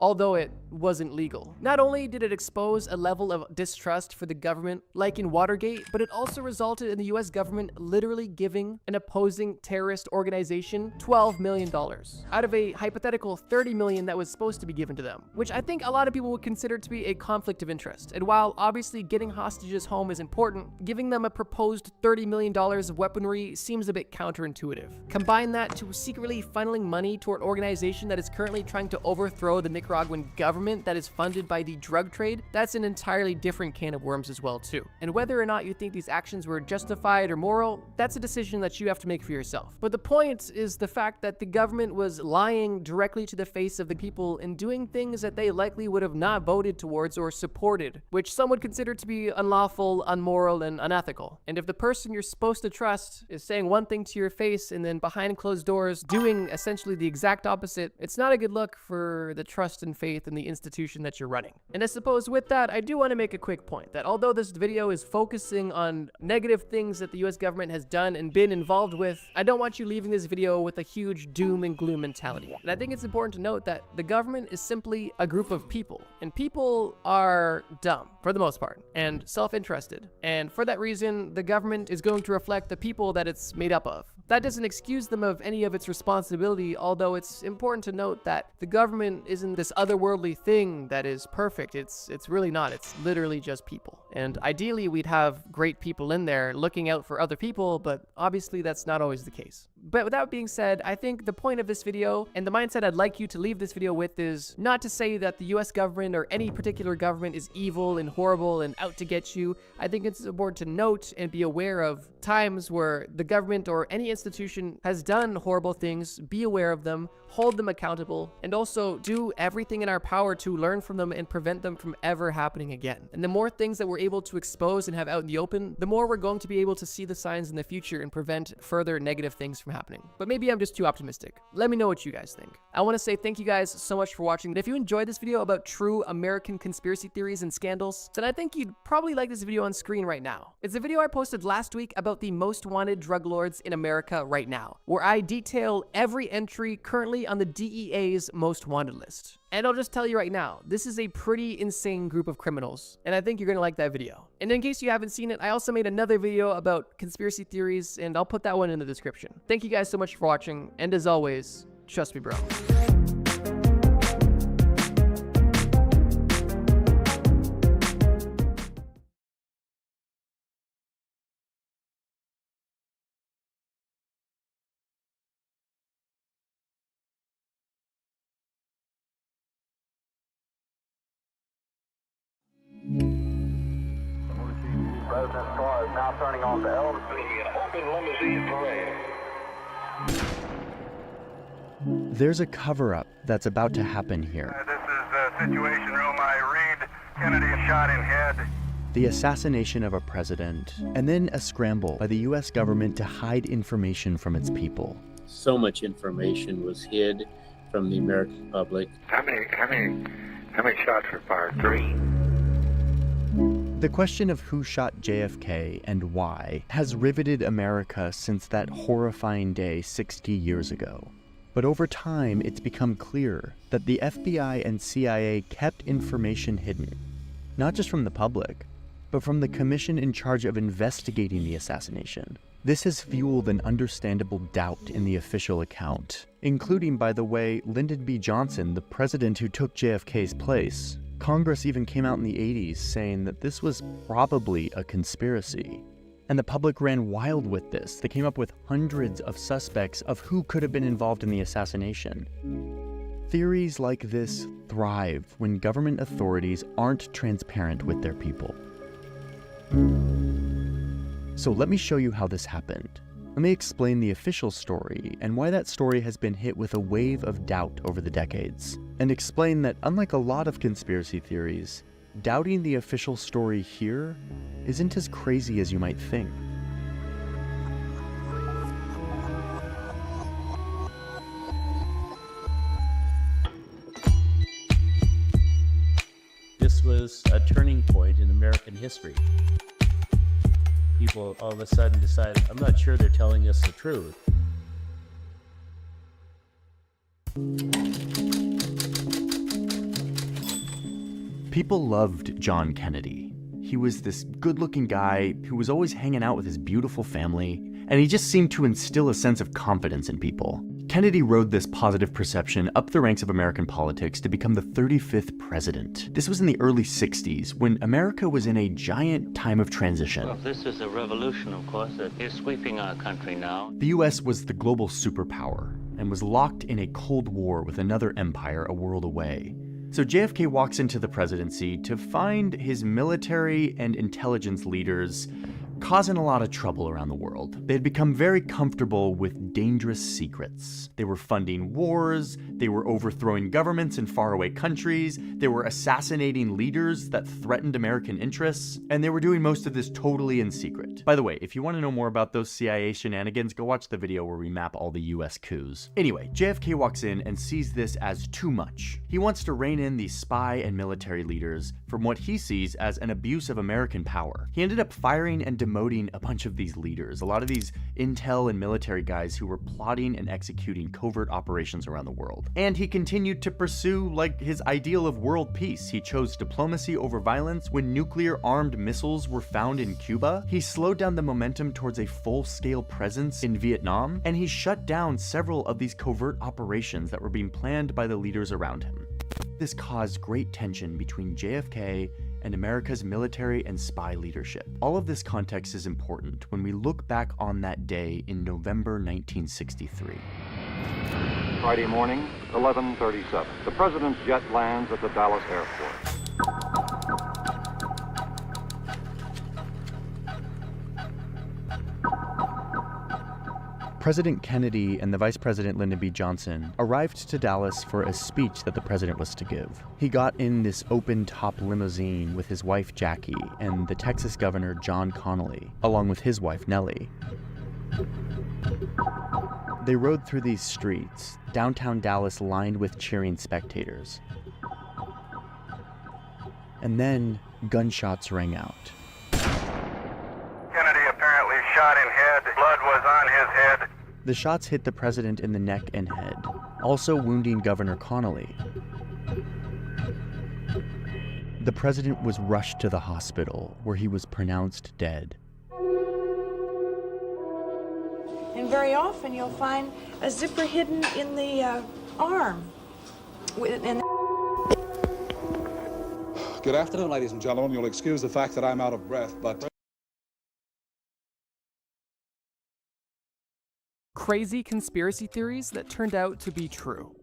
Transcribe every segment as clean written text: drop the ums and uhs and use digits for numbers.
although it wasn't legal. Not only did it expose a level of distrust for the government, like in Watergate, but it also resulted in the US government literally giving an opposing terrorist organization $12 million out of a hypothetical $30 million that was supposed to be given to them, which I think a lot of people would consider to be a conflict of interest. And while obviously getting hostages home is important, giving them a proposed $30 million of weaponry seems a bit counterintuitive. Combine that to secretly funneling money to an organization that is currently trying to overthrow the Nicaraguan government that is funded by the drug trade, that's an entirely different can of worms as well too. And whether or not you think these actions were justified or moral, that's a decision that you have to make for yourself. But the point is the fact that the government was lying directly to the face of the people and doing things that they likely would have not voted towards or supported, which some would consider to be unlawful, unmoral, and unethical. And if the person you're supposed to trust is saying one thing to your face and then behind closed doors doing essentially the exact opposite, it's not a good look for the trust and faith in the institution that you're running. And I suppose with that, I do want to make a quick point that although this video is focusing on negative things that the US government has done and been involved with, I don't want you leaving this video with a huge doom and gloom mentality. And I think it's important to note that the government is simply a group of people, and people are dumb for the most part and self-interested. And for that reason, the government is going to reflect the people that it's made up of. That doesn't excuse them of any of its responsibility, although it's important to note that the government isn't this otherworldly thing that is perfect. It's really not. It's literally just people. And ideally, we'd have great people in there looking out for other people, but obviously that's not always the case. But with that being said, I think the point of this video and the mindset I'd like you to leave this video with is not to say that the US government or any particular government is evil and horrible and out to get you. I think it's important to note and be aware of times where the government or any institution has done horrible things, be aware of them, hold them accountable, and also do everything in our power to learn from them and prevent them from ever happening again. And the more things that we're able to expose and have out in the open, the more we're going to be able to see the signs in the future and prevent further negative things from happening. But maybe I'm just too optimistic. Let me know what you guys think. I want to say thank you guys so much for watching. And if you enjoyed this video about true American conspiracy theories and scandals, then I think you'd probably like this video on screen right now. It's a video I posted last week about the most wanted drug lords in America right now, where I detail every entry currently on the DEA's most wanted list. And I'll just tell you right now, this is a pretty insane group of criminals, and I think you're gonna like that video. And in case you haven't seen it, I also made another video about conspiracy theories, and I'll put that one in the description. Thank you guys so much for watching, and as always, trust me, bro. President's car is now turning on to Elm Street. An open limousine parade. There's a cover-up that's about to happen here. This is Situation Room. I read Kennedy shot in head. The assassination of a president, and then a scramble by the US government to hide information from its people. So much information was hid from the American public. How many shots were fired? 3. The question of who shot JFK and why has riveted America since that horrifying day 60 years ago. But over time, it's become clear that the FBI and CIA kept information hidden, not just from the public, but from the commission in charge of investigating the assassination. This has fueled an understandable doubt in the official account, including, by the way, Lyndon B. Johnson, the president who took JFK's place. Congress even came out in the 80s saying that this was probably a conspiracy. And the public ran wild with this. They came up with hundreds of suspects of who could have been involved in the assassination. Theories like this thrive when government authorities aren't transparent with their people. So let me show you how this happened. Let me explain the official story and why that story has been hit with a wave of doubt over the decades. And explain that unlike a lot of conspiracy theories, doubting the official story here isn't as crazy as you might think. This was a turning point in American history. People all of a sudden decided, I'm not sure they're telling us the truth. People loved John Kennedy. He was this good-looking guy who was always hanging out with his beautiful family, and he just seemed to instill a sense of confidence in people. Kennedy rode this positive perception up the ranks of American politics to become the 35th president. This was in the early 60s, when America was in a giant time of transition. Well, this is a revolution, of course, that is sweeping our country now. The US was the global superpower and was locked in a Cold War with another empire a world away. So JFK walks into the presidency to find his military and intelligence leaders causing a lot of trouble around the world. They had become very comfortable with dangerous secrets. They were funding wars, they were overthrowing governments in faraway countries, they were assassinating leaders that threatened American interests, and they were doing most of this totally in secret. By the way, if you want to know more about those CIA shenanigans, go watch the video where we map all the US coups. Anyway, JFK walks in and sees this as too much. He wants to rein in these spy and military leaders from what he sees as an abuse of American power. He ended up firing and demoting a bunch of these leaders, a lot of these intel and military guys who were plotting and executing covert operations around the world. And he continued to pursue his ideal of world peace. He chose diplomacy over violence. When nuclear armed missiles were found in Cuba, he slowed down the momentum towards a full-scale presence in Vietnam, and he shut down several of these covert operations that were being planned by the leaders around him. This caused great tension between JFK and America's military and spy leadership. All of this context is important when we look back on that day in November 1963. Friday morning, 11:37. The president's jet lands at the Dallas airport. President Kennedy and the Vice President Lyndon B. Johnson arrived to Dallas for a speech that the president was to give. He got in this open-top limousine with his wife Jackie and the Texas Governor John Connally, along with his wife Nellie. They rode through these streets, downtown Dallas lined with cheering spectators. And then gunshots rang out. Kennedy apparently shot in head. Blood was on his head. The shots hit the president in the neck and head, also wounding Governor Connally. The president was rushed to the hospital, where he was pronounced dead. And very often you'll find a zipper hidden in the arm. And Good afternoon, ladies and gentlemen. You'll excuse the fact that I'm out of breath, but... Crazy conspiracy theories that turned out to be true.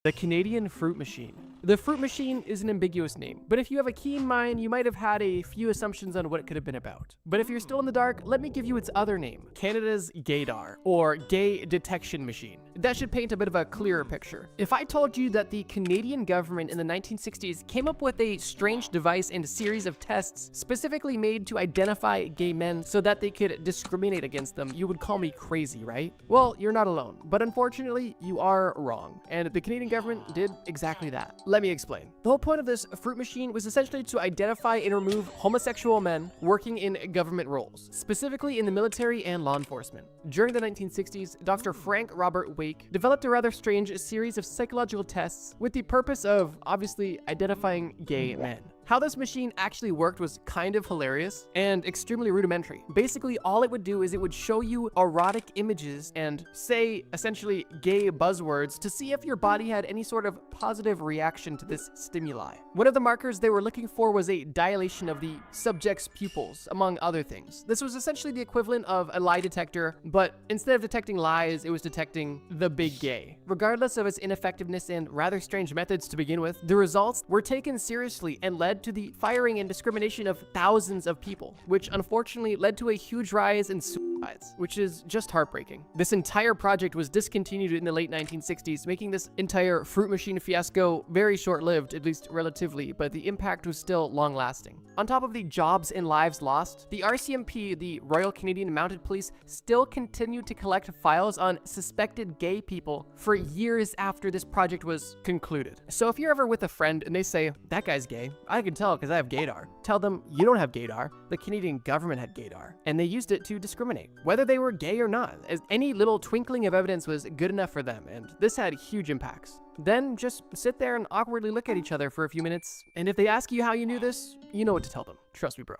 The Canadian Fruit Machine. The Fruit Machine is an ambiguous name, but if you have a keen mind, you might have had a few assumptions on what it could have been about. But if you're still in the dark, let me give you its other name, Canada's Gaydar, or Gay Detection Machine. That should paint a bit of a clearer picture. If I told you that the Canadian government in the 1960s came up with a strange device and a series of tests specifically made to identify gay men so that they could discriminate against them, you would call me crazy, right? Well, you're not alone, but unfortunately, you are wrong, and the Canadian government did exactly that. Let me explain. The whole point of this fruit machine was essentially to identify and remove homosexual men working in government roles, specifically in the military and law enforcement. During the 1960s, Dr. Frank Robert Wake developed a rather strange series of psychological tests with the purpose of, obviously, identifying gay men. How this machine actually worked was kind of hilarious and extremely rudimentary. Basically, all it would do is it would show you erotic images and say, essentially, gay buzzwords to see if your body had any sort of positive reaction to this stimuli. One of the markers they were looking for was a dilation of the subject's pupils, among other things. This was essentially the equivalent of a lie detector, but instead of detecting lies, it was detecting the big gay. Regardless of its ineffectiveness and rather strange methods to begin with, the results were taken seriously and led to the firing and discrimination of thousands of people, which unfortunately led to a huge rise in suicides, which is just heartbreaking. This entire project was discontinued in the late 1960s, making this entire fruit machine fiasco very short-lived, at least relatively, but the impact was still long-lasting. On top of the jobs and lives lost, the RCMP, the Royal Canadian Mounted Police, still continued to collect files on suspected gay people for years after this project was concluded. So if you're ever with a friend and they say, "That guy's gay," I can tell because I have gaydar. Tell them, you don't have gaydar. The Canadian government had gaydar, and they used it to discriminate. discriminate, whether they were gay or not, as any little twinkling of evidence was good enough for them, and this had huge impacts. Then just sit there and awkwardly look at each other for a few minutes, and if they ask you how you knew this, you know what to tell them. Trust me, bro.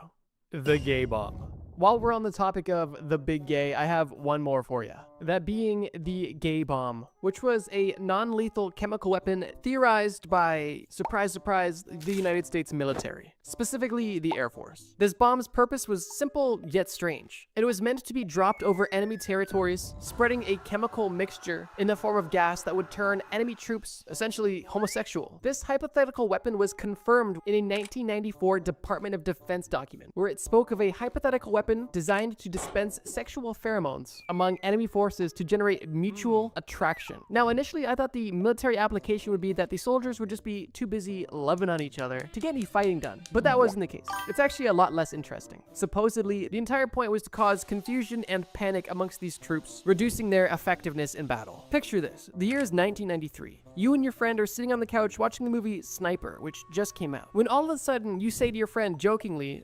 The gay bomb. While we're on the topic of the big gay, I have one more for you. That being the gay bomb, which was a non-lethal chemical weapon theorized by, surprise, surprise, the United States military, specifically the Air Force. This bomb's purpose was simple yet strange. It was meant to be dropped over enemy territories, spreading a chemical mixture in the form of gas that would turn enemy troops essentially homosexual. This hypothetical weapon was confirmed in a 1994 Department of Defense document, where it spoke of a hypothetical weapon designed to dispense sexual pheromones among enemy forces to generate mutual attraction. Now, initially, I thought the military application would be that the soldiers would just be too busy loving on each other to get any fighting done, but that wasn't the case. It's actually a lot less interesting. Supposedly, the entire point was to cause confusion and panic amongst these troops, reducing their effectiveness in battle. Picture this. The year is 1993. You and your friend are sitting on the couch watching the movie Sniper, which just came out, when all of a sudden you say to your friend jokingly,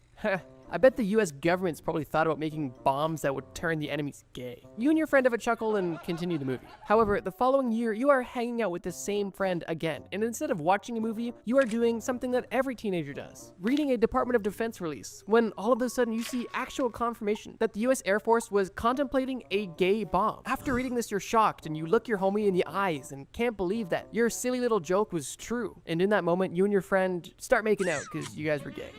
I bet the US government's probably thought about making bombs that would turn the enemies gay. You and your friend have a chuckle and continue the movie. However, the following year, you are hanging out with the same friend again, and instead of watching a movie, you are doing something that every teenager does, reading a Department of Defense release, when all of a sudden you see actual confirmation that the US Air Force was contemplating a gay bomb. After reading this, you're shocked, and you look your homie in the eyes and can't believe that your silly little joke was true. And in that moment, you and your friend start making out because you guys were gay.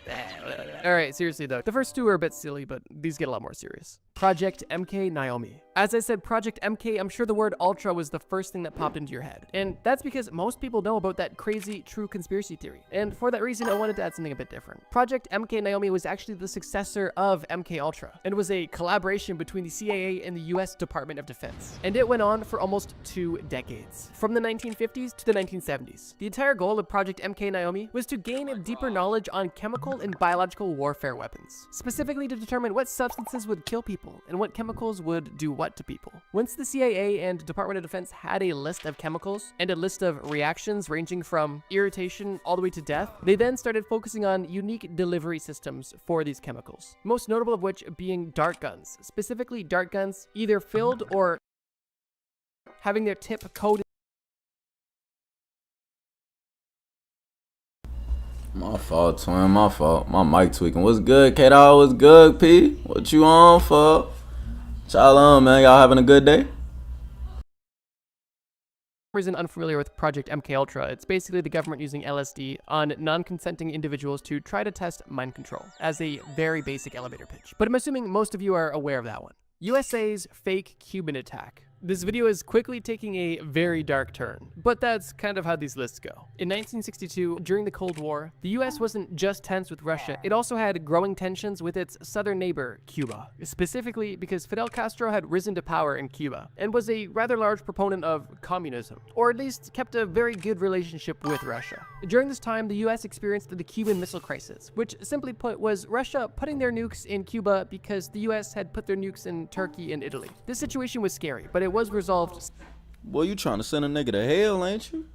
Alright, seriously though, the first two are a bit silly, but these get a lot more serious. Project MK Naomi. As I said Project MK, I'm sure the word Ultra was the first thing that popped into your head. And that's because most people know about that crazy true conspiracy theory. And for that reason, I wanted to add something a bit different. Project MK Naomi was actually the successor of MK Ultra, and was a collaboration between the CIA and the US Department of Defense. And it went on for almost 2 decades, from the 1950s to the 1970s. The entire goal of Project MK Naomi was to gain a deeper knowledge on chemical and biological warfare weapons, specifically to determine what substances would kill people and what chemicals would do what to people. Once the CIA and Department of Defense had a list of chemicals and a list of reactions ranging from irritation all the way to death, they then started focusing on unique delivery systems for these chemicals, most notable of which being dart guns, specifically dart guns either filled or having their tip coated. My fault, twin. My fault. My mic tweaking. What's good, K-Dog? What's good, P? What you on for? Y'all on, man? Y'all having a good day? Reason unfamiliar with Project MK Ultra, it's basically the government using LSD on non-consenting individuals to try to test mind control, as a very basic elevator pitch. But I'm assuming most of you are aware of that one. USA's fake Cuban attack. This video is quickly taking a very dark turn, but that's kind of how these lists go. In 1962, during the Cold War, the US wasn't just tense with Russia, it also had growing tensions with its southern neighbor, Cuba. Specifically because Fidel Castro had risen to power in Cuba, and was a rather large proponent of communism, or at least kept a very good relationship with Russia. During this time, the US experienced the Cuban Missile Crisis, which simply put was Russia putting their nukes in Cuba because the US had put their nukes in Turkey and Italy. This situation was scary, but it was resolved. Boy, you trying to send a nigga to hell, ain't you?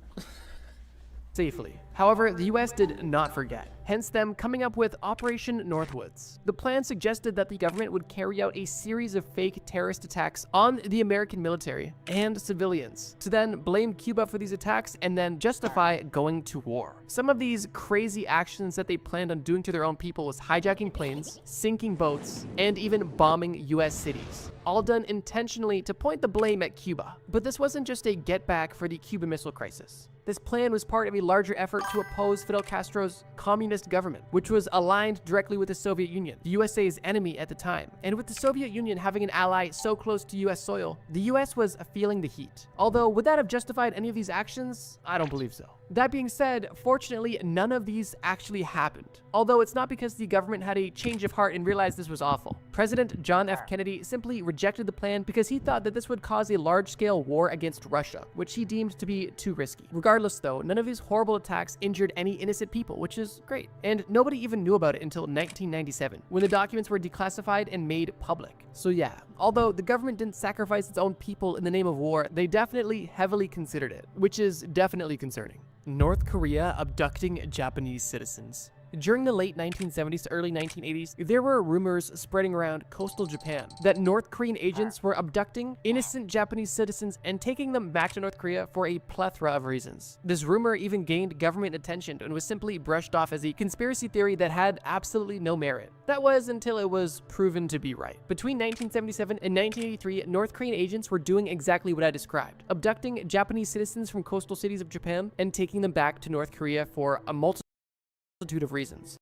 Safely. However, the US did not forget, hence them coming up with Operation Northwoods. The plan suggested that the government would carry out a series of fake terrorist attacks on the American military and civilians, to then blame Cuba for these attacks and then justify going to war. Some of these crazy actions that they planned on doing to their own people was hijacking planes, sinking boats, and even bombing US cities, all done intentionally to point the blame at Cuba. But this wasn't just a get back for the Cuban Missile Crisis. This plan was part of a larger effort to oppose Fidel Castro's communist government, which was aligned directly with the Soviet Union, the USA's enemy at the time. And with the Soviet Union having an ally so close to US soil, the US was feeling the heat. Although, would that have justified any of these actions? I don't believe so. That being said, fortunately, none of these actually happened. Although it's not because the government had a change of heart and realized this was awful. President John F. Kennedy simply rejected the plan because he thought that this would cause a large-scale war against Russia, which he deemed to be too risky. Regardless though, none of these horrible attacks injured any innocent people, which is great. And nobody even knew about it until 1997, when the documents were declassified and made public. So yeah, although the government didn't sacrifice its own people in the name of war, they definitely heavily considered it, which is definitely concerning. North Korea abducting Japanese citizens. During the late 1970s to early 1980s, there were rumors spreading around coastal Japan that North Korean agents were abducting innocent Japanese citizens and taking them back to North Korea for a plethora of reasons. This rumor even gained government attention and was simply brushed off as a conspiracy theory that had absolutely no merit. That was until it was proven to be right. Between 1977 and 1983, North Korean agents were doing exactly what I described, abducting Japanese citizens from coastal cities of Japan and taking them back to North Korea for a multitude of reasons.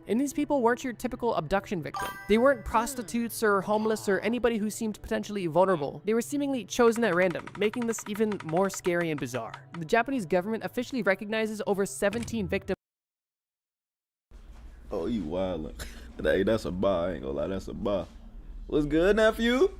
And these people weren't your typical abduction victim. They weren't prostitutes or homeless or anybody who seemed potentially vulnerable. They were seemingly chosen at random, making this even more scary and bizarre. The Japanese government officially recognizes over 17 victims. Oh, you wildin'. Hey, that's a bar. I ain't gonna lie, that's a bar. What's good, nephew?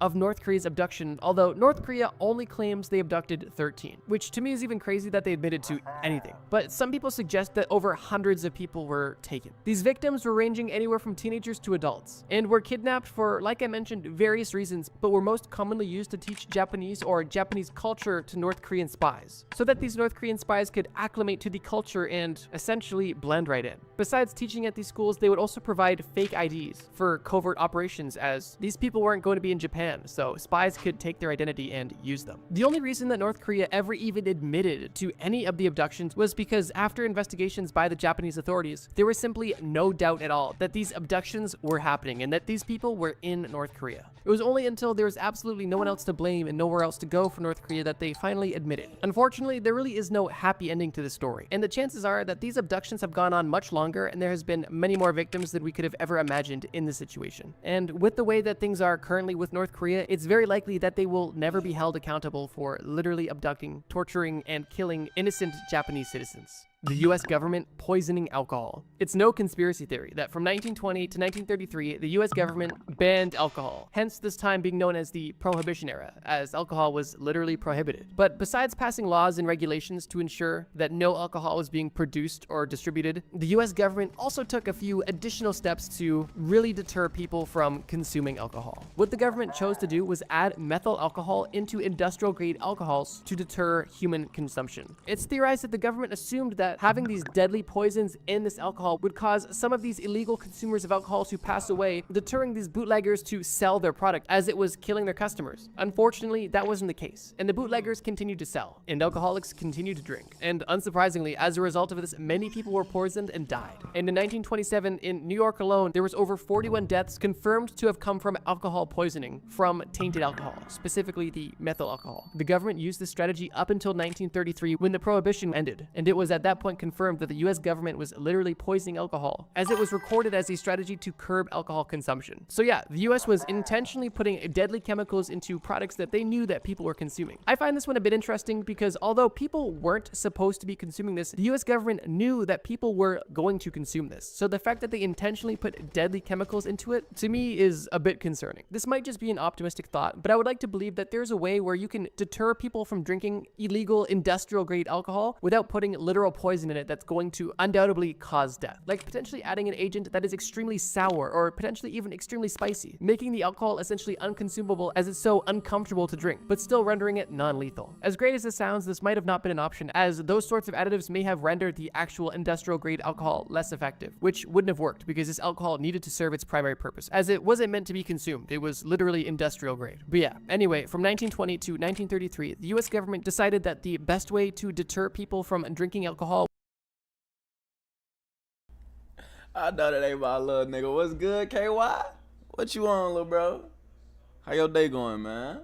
Of North Korea's abduction, although North Korea only claims they abducted 13, which to me is even crazy that they admitted to anything. But some people suggest that over hundreds of people were taken. These victims were ranging anywhere from teenagers to adults, and were kidnapped for, like I mentioned, various reasons, but were most commonly used to teach Japanese or Japanese culture to North Korean spies, so that these North Korean spies could acclimate to the culture and essentially blend right in. Besides teaching at these schools, they would also provide fake IDs for covert operations, as these people weren't going to be in Japan, so spies could take their identity and use them. The only reason that North Korea ever even admitted to any of the abductions was because after investigations by the Japanese authorities, there was simply no doubt at all that these abductions were happening and that these people were in North Korea. It was only until there was absolutely no one else to blame and nowhere else to go for North Korea that they finally admitted. Unfortunately, there really is no happy ending to this story, and the chances are that these abductions have gone on much longer and there has been many more victims than we could have ever imagined in this situation. And with the way that things are currently with North Korea, it's very likely that they will never be held accountable for literally abducting, torturing, and killing innocent Japanese citizens. The US government poisoning alcohol. It's no conspiracy theory that from 1920 to 1933, the US government banned alcohol, hence this time being known as the Prohibition era, as alcohol was literally prohibited. But besides passing laws and regulations to ensure that no alcohol was being produced or distributed, the US government also took a few additional steps to really deter people from consuming alcohol. What the government chose to do was add methyl alcohol into industrial grade alcohols to deter human consumption. It's theorized that the government assumed that having these deadly poisons in this alcohol would cause some of these illegal consumers of alcohol to pass away, deterring these bootleggers to sell their product as it was killing their customers. Unfortunately, that wasn't the case, and the bootleggers continued to sell, and alcoholics continued to drink. And unsurprisingly, as a result of this, many people were poisoned and died. And in 1927, in New York alone, there was over 41 deaths confirmed to have come from alcohol poisoning from tainted alcohol, specifically the methyl alcohol. The government used this strategy up until 1933 when the prohibition ended, and it was at that point confirmed that the US government was literally poisoning alcohol, as it was recorded as a strategy to curb alcohol consumption. So yeah, the US was intentionally putting deadly chemicals into products that they knew that people were consuming. I find this one a bit interesting because although people weren't supposed to be consuming this, the US government knew that people were going to consume this. So the fact that they intentionally put deadly chemicals into it, to me, is a bit concerning. This might just be an optimistic thought, but I would like to believe that there's a way where you can deter people from drinking illegal industrial grade alcohol without putting literal poison in it that's going to undoubtedly cause death, like potentially adding an agent that is extremely sour or potentially even extremely spicy, making the alcohol essentially unconsumable as it's so uncomfortable to drink, but still rendering it non-lethal. As great as this sounds, this might have not been an option, as those sorts of additives may have rendered the actual industrial grade alcohol less effective, which wouldn't have worked because this alcohol needed to serve its primary purpose, as it wasn't meant to be consumed. It was literally industrial grade. But yeah, anyway, from 1920 to 1933, the US government decided that the best way to deter people from drinking alcohol. I know that ain't my little nigga. What's good, KY? What you on, little bro? How your day going, man?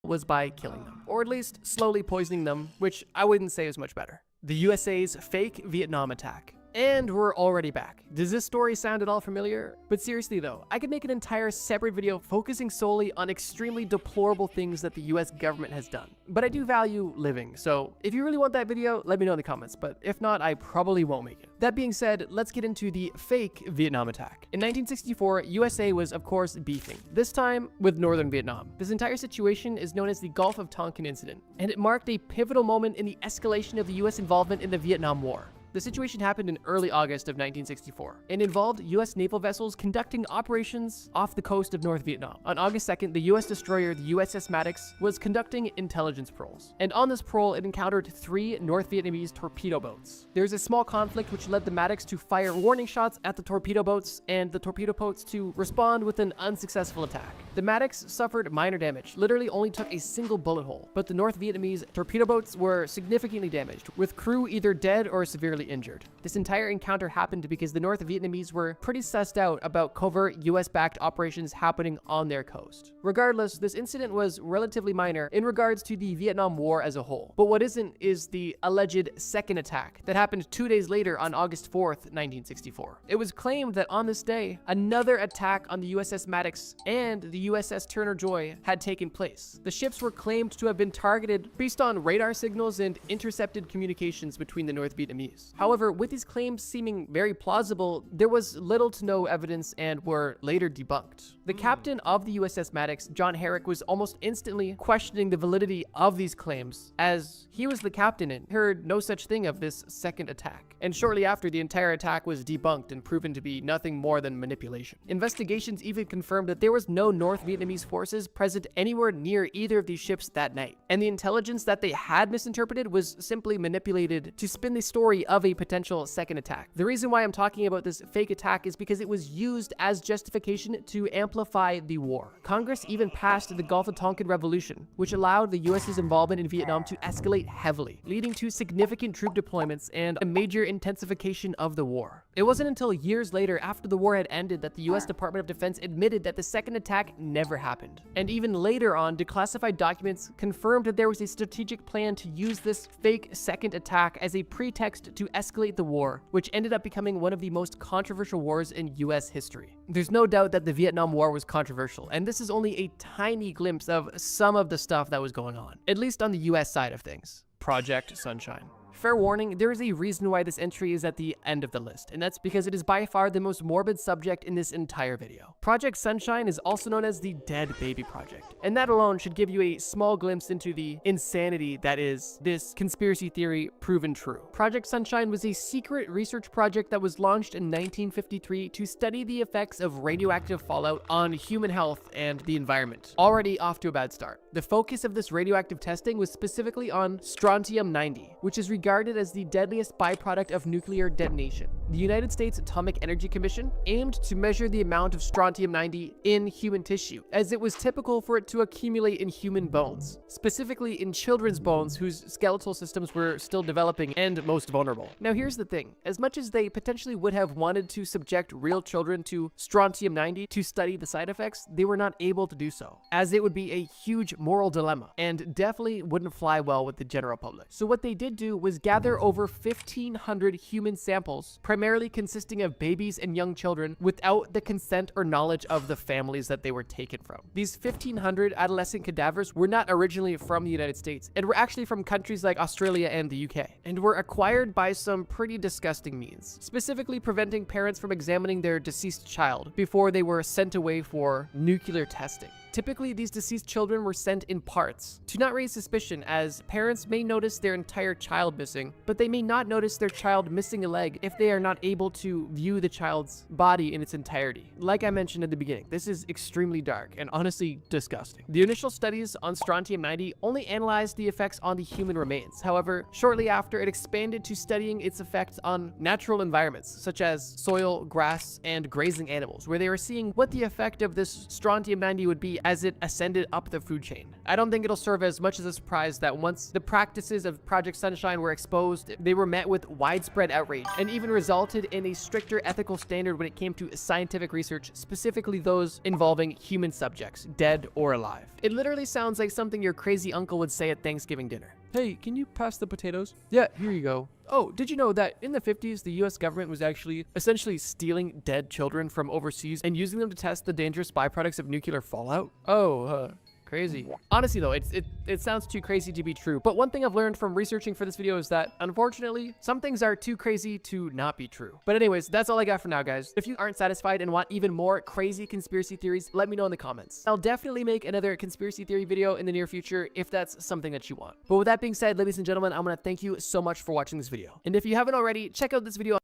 Was by killing them, or at least slowly poisoning them, which I wouldn't say is much better. The USA's fake Vietnam attack. And we're already back. Does this story sound at all familiar? But seriously though, I could make an entire separate video focusing solely on extremely deplorable things that the US government has done. But I do value living, so if you really want that video, let me know in the comments, but if not, I probably won't make it. That being said, let's get into the fake Vietnam attack. In 1964, USA was of course beefing, this time with northern Vietnam. This entire situation is known as the Gulf of Tonkin incident, and it marked a pivotal moment in the escalation of the US involvement in the Vietnam War. The situation happened in early August of 1964 and involved U.S. naval vessels conducting operations off the coast of North Vietnam. On August 2nd, the U.S. destroyer, the USS Maddox, was conducting intelligence patrols. And on this patrol, it encountered 3 North Vietnamese torpedo boats. There's a small conflict which led the Maddox to fire warning shots at the torpedo boats and the torpedo boats to respond with an unsuccessful attack. The Maddox suffered minor damage, literally only took a single bullet hole, but the North Vietnamese torpedo boats were significantly damaged, with crew either dead or severely injured. This entire encounter happened because the North Vietnamese were pretty sussed out about covert US-backed operations happening on their coast. Regardless, this incident was relatively minor in regards to the Vietnam War as a whole. But what isn't is the alleged second attack that happened 2 days later on August 4th, 1964. It was claimed that on this day, another attack on the USS Maddox and the USS Turner Joy had taken place. The ships were claimed to have been targeted based on radar signals and intercepted communications between the North Vietnamese. However, with these claims seeming very plausible, there was little to no evidence and were later debunked. The captain of the USS Maddox, John Herrick, was almost instantly questioning the validity of these claims, as he was the captain and heard no such thing of this second attack. And shortly after, the entire attack was debunked and proven to be nothing more than manipulation. Investigations even confirmed that there was no North Vietnamese forces present anywhere near either of these ships that night, and the intelligence that they had misinterpreted was simply manipulated to spin the story of a potential second attack. The reason why I'm talking about this fake attack is because it was used as justification to amplify the war. Congress even passed the Gulf of Tonkin Revolution, which allowed the US's involvement in Vietnam to escalate heavily, leading to significant troop deployments and a major intensification of the war. It wasn't until years later, after the war had ended, that the US Department of Defense admitted that the second attack never happened. And even later on, declassified documents confirmed that there was a strategic plan to use this fake second attack as a pretext to escalate the war, which ended up becoming one of the most controversial wars in US history. There's no doubt that the Vietnam War was controversial, and this is only a tiny glimpse of some of the stuff that was going on, at least on the US side of things. Project Sunshine. Fair warning, there is a reason why this entry is at the end of the list, and that's because it is by far the most morbid subject in this entire video. Project Sunshine is also known as the Dead Baby Project, and that alone should give you a small glimpse into the insanity that is this conspiracy theory proven true. Project Sunshine was a secret research project that was launched in 1953 to study the effects of radioactive fallout on human health and the environment. Already off to a bad start. The focus of this radioactive testing was specifically on strontium-90, which is regarded as the deadliest byproduct of nuclear detonation. The United States Atomic Energy Commission aimed to measure the amount of strontium-90 in human tissue, as it was typical for it to accumulate in human bones, specifically in children's bones whose skeletal systems were still developing and most vulnerable. Now here's the thing, as much as they potentially would have wanted to subject real children to strontium-90 to study the side effects, they were not able to do so, as it would be a huge moral dilemma and definitely wouldn't fly well with the general public. So what they did do was gather over 1,500 human samples, primarily consisting of babies and young children, without the consent or knowledge of the families that they were taken from. These 1,500 adolescent cadavers were not originally from the United States, and were actually from countries like Australia and the UK, and were acquired by some pretty disgusting means, specifically preventing parents from examining their deceased child before they were sent away for nuclear testing. Typically, these deceased children were sent in parts to not raise suspicion, as parents may notice their entire child missing, but they may not notice their child missing a leg if they are not able to view the child's body in its entirety. Like I mentioned at the beginning, this is extremely dark and honestly disgusting. The initial studies on strontium-90 only analyzed the effects on the human remains. However, shortly after, it expanded to studying its effects on natural environments, such as soil, grass, and grazing animals, where they were seeing what the effect of this strontium-90 would be as it ascended up the food chain. I don't think it'll serve as much as a surprise that once the practices of Project Sunshine were exposed, they were met with widespread outrage and even resulted in a stricter ethical standard when it came to scientific research, specifically those involving human subjects, dead or alive. It literally sounds like something your crazy uncle would say at Thanksgiving dinner. Hey, can you pass the potatoes? Yeah, here you go. Oh, did you know that in the 50s, the US government was actually essentially stealing dead children from overseas and using them to test the dangerous byproducts of nuclear fallout? Oh, Crazy. Honestly though, it sounds too crazy to be true. But one thing I've learned from researching for this video is that, unfortunately, some things are too crazy to not be true. But anyways, that's all I got for now, guys. If you aren't satisfied and want even more crazy conspiracy theories, let me know in the comments. I'll definitely make another conspiracy theory video in the near future if that's something that you want. But with that being said, ladies and gentlemen, I'm gonna thank you so much for watching this video. And if you haven't already, check out this video.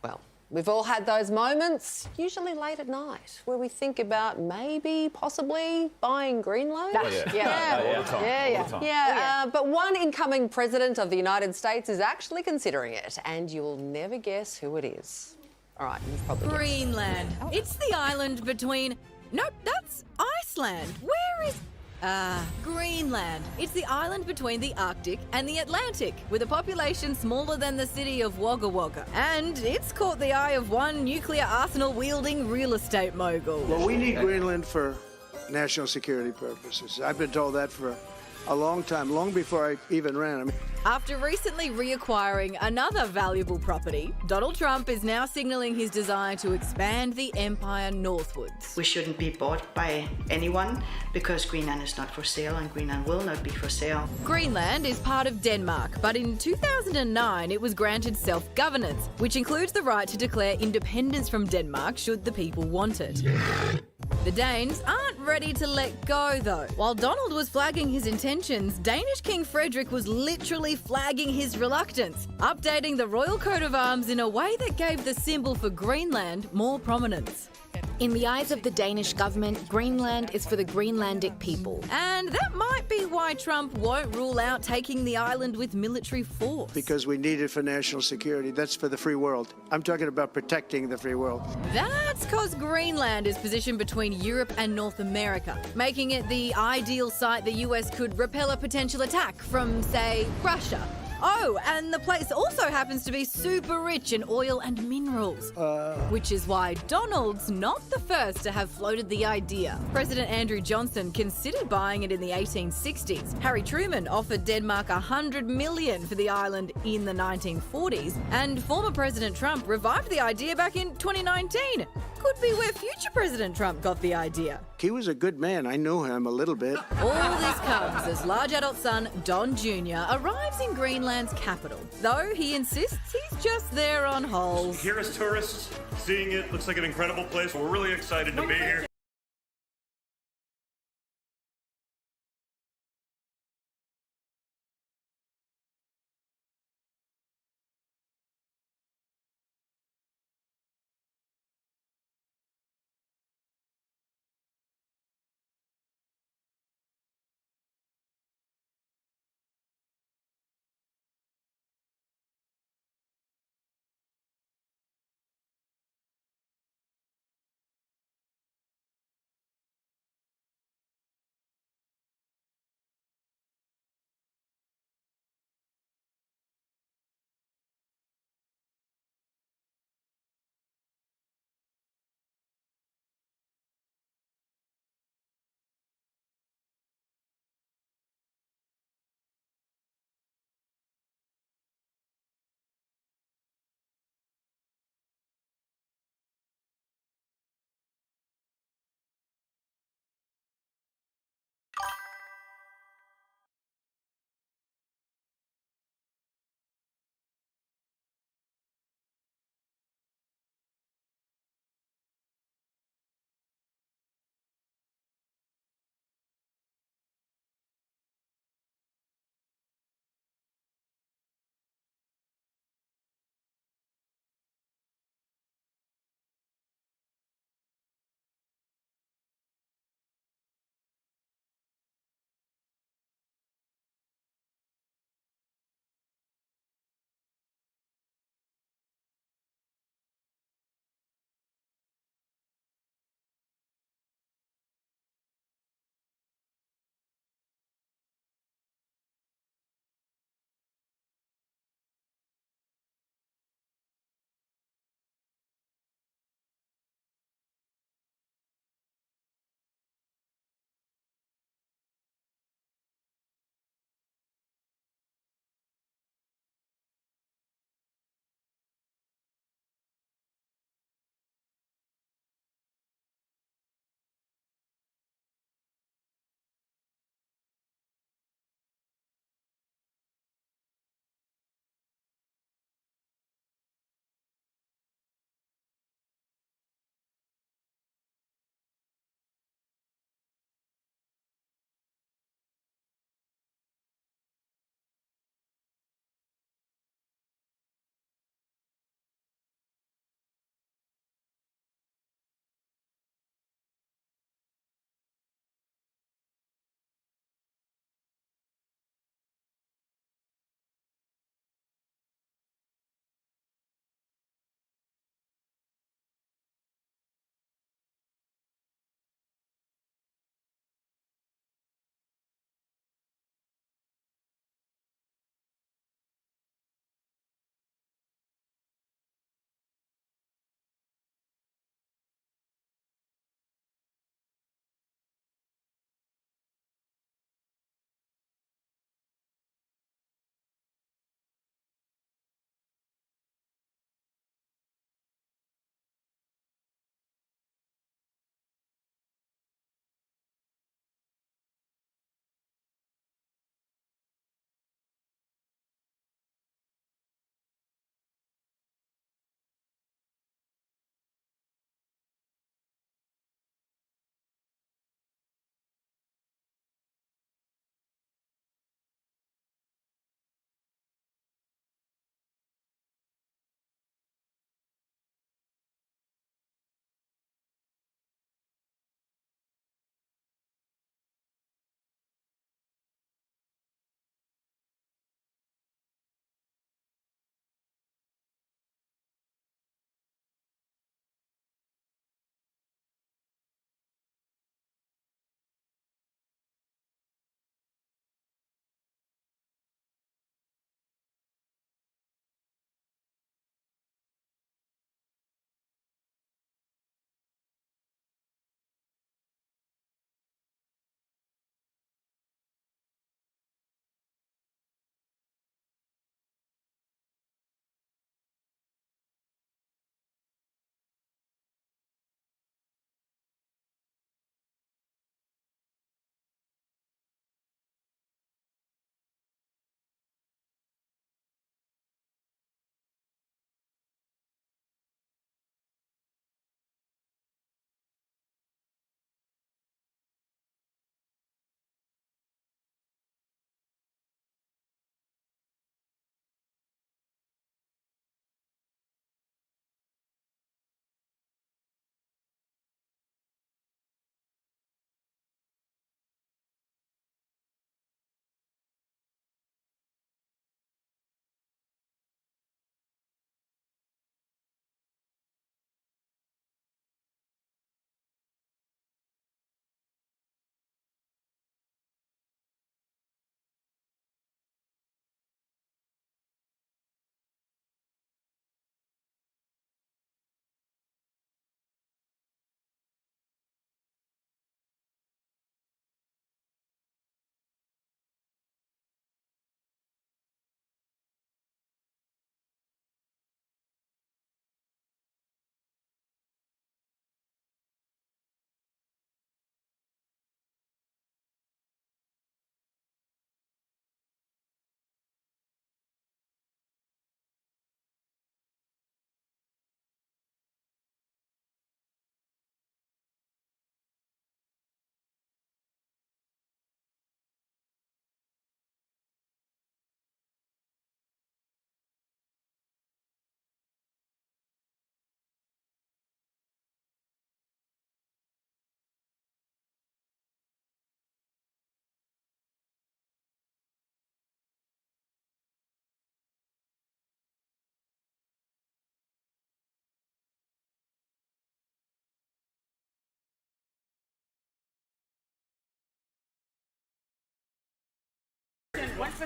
Well, we've all had those moments, usually late at night, where we think about maybe, possibly buying Greenland. All the time. But one incoming president of the United States is actually considering it, and you'll never guess who it is. All right, you've probably guessed. Greenland. It's the island between... Nope, that's Iceland. Where is... Greenland. It's the island between the Arctic and the Atlantic, with a population smaller than the city of Wagga Wagga. And it's caught the eye of one nuclear arsenal-wielding real estate mogul. Well, we need Greenland for national security purposes. I've been told that for a long time, long before I even ran. After recently reacquiring another valuable property, Donald Trump is now signaling his desire to expand the empire northwards. We shouldn't be bought by anyone because Greenland is not for sale and Greenland will not be for sale. Greenland is part of Denmark, but in 2009 it was granted self-governance, which includes the right to declare independence from Denmark should the people want it. The Danes aren't ready to let go, though. While Donald was flagging his intentions, Danish King Frederick was literally flagging his reluctance, updating the royal coat of arms in a way that gave the symbol for Greenland more prominence. In the eyes of the Danish government, Greenland is for the Greenlandic people. And that might be why Trump won't rule out taking the island with military force. Because we need it for national security. That's for the free world. I'm talking about protecting the free world. That's because Greenland is positioned between Europe and North America, making it the ideal site the US could repel a potential attack from, say, Russia. Oh, and the place also happens to be super rich in oil and minerals. Which is why Donald's not the first to have floated the idea. President Andrew Johnson considered buying it in the 1860s. Harry Truman offered Denmark $100 million for the island in the 1940s. And former President Trump revived the idea back in 2019. Could be where future President Trump got the idea. He was a good man. I knew him a little bit. All this comes as large adult son Don Jr. arrives in Greenland's capital, though he insists he's just there on holes. Here as tourists, seeing it looks like an incredible place. We're really excited to be here.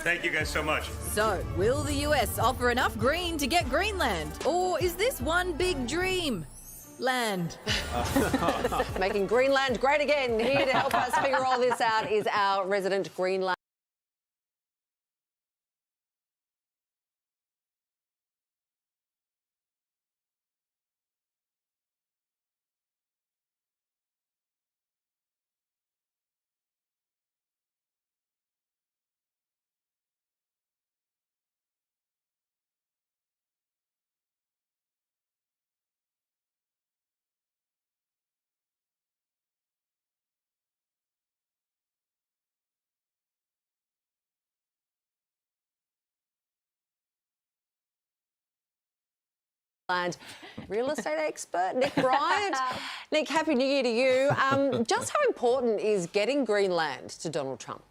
Thank you guys so much. So, will the US offer enough green to get Greenland? Or is this one big dream? Land. Making Greenland great again. Here to help us figure all this out is our resident Greenland. Real estate expert, Nick Bryant. Nick, Happy New Year to you. Just how important is getting Greenland to Donald Trump?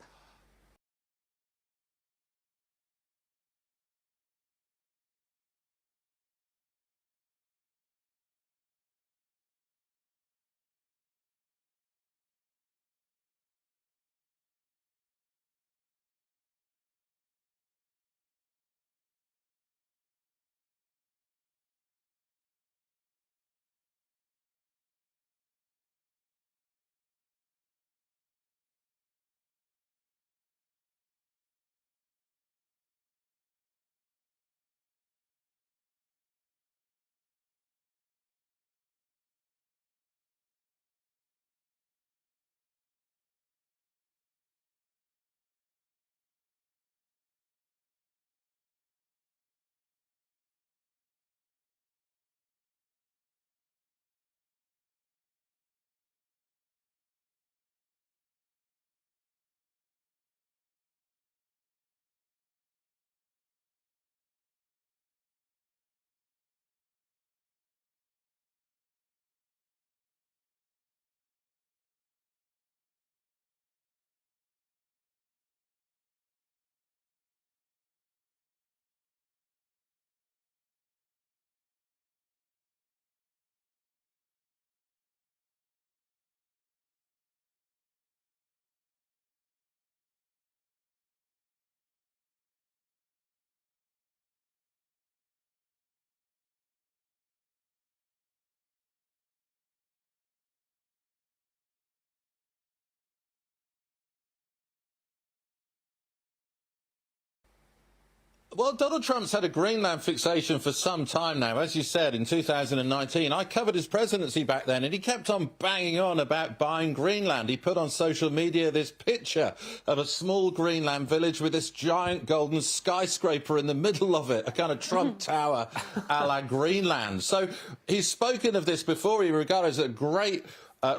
Well, Donald Trump's had a Greenland fixation for some time now. As you said, in 2019, I covered his presidency back then, and he kept on banging on about buying Greenland. He put on social media this picture of a small Greenland village with this giant golden skyscraper in the middle of it, a kind of Trump Tower a la Greenland. So he's spoken of this before. He regarded it as a great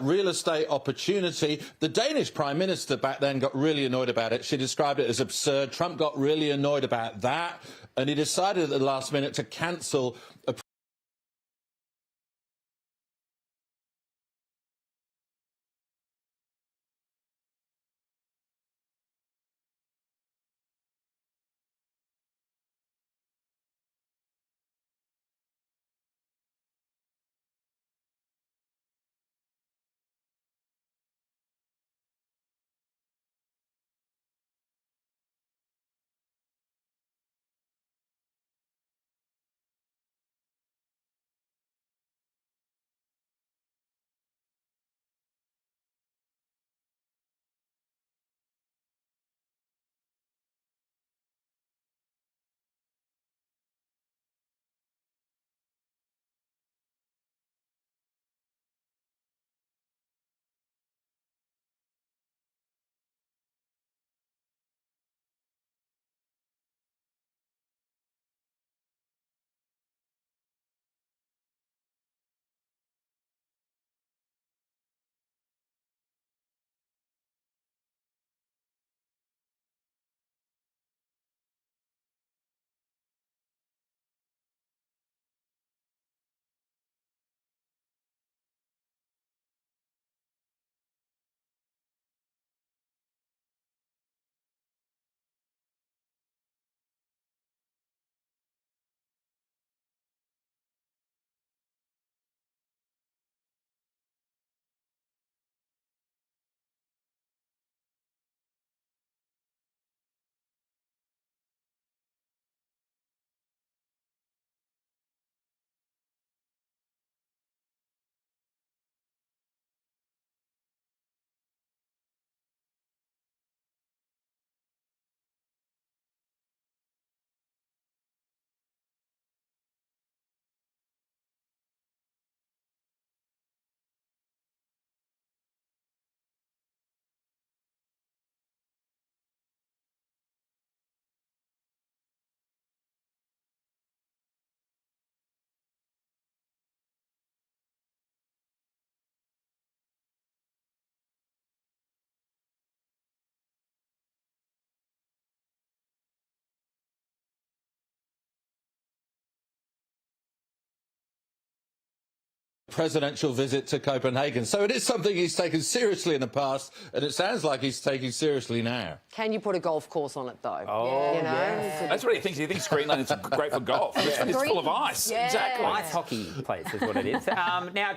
real estate opportunity. The Danish Prime Minister back then got really annoyed about it. She described it as absurd. Trump got really annoyed about that, and he decided at the last minute to cancel a presidential visit to Copenhagen. So it is something he's taken seriously in the past, and it sounds like he's taking seriously now. Can you put a golf course on it, though? Oh, you know? yeah. That's what he thinks. He thinks Greenland is great for golf. It's full of ice. Yeah. Exactly. Ice hockey place is what it is. Now.